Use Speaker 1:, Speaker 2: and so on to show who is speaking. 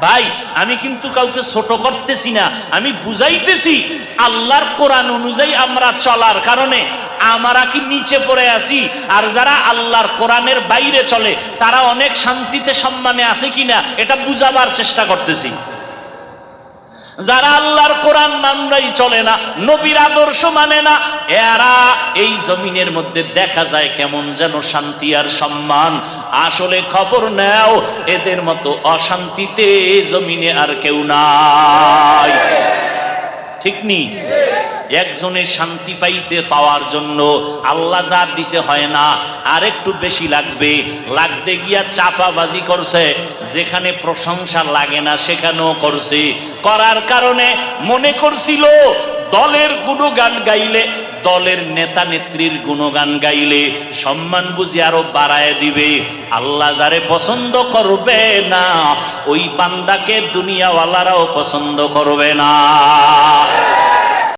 Speaker 1: ভাই আমি কিন্তু কাউকে ছোট করতেছি না, আমি বুঝাইতেছি আল্লাহর কোরআন অনুযায়ী আমরা চলার কারণে আমরা কি নিচে পড়ে আছি, আর যারা আল্লাহর কোরআনের বাইরে চলে তারা অনেক শান্তিতে সম্মানে আছে কিনা এটা বুঝাবার চেষ্টা করতেছি। যারা আল্লাহর কোরআন মানলাই চলে না, নবীর আদর্শ মানে না, এরা এই জমিনের মধ্যে দেখা যায় কেমন যেন শান্তি আর সম্মান। আসলে খবর নাও, এদের মতো অশান্তিতে জমিনে আর কেউ নাই, ঠিক নি? একজনের শান্তি পাইতে পাওয়ার জন্য আল্লাহ যা দিছে হয় না, আর একটু বেশি লাগবে, লাগতে গিয়া চাপাবাজি করছে, যেখানে প্রশংসা লাগে না সেখানেও করছে। করার কারণে মনে করছিল দলের গুণগান গাইলে, দলের নেতা নেত্রীর গুণগান গাইলে সম্মান বুঝি আরো বাড়ায় দিবে। আল্লাহ যারে পছন্দ করবে না ওই বান্দাকে দুনিয়াওয়ালারাও পছন্দ করবে না।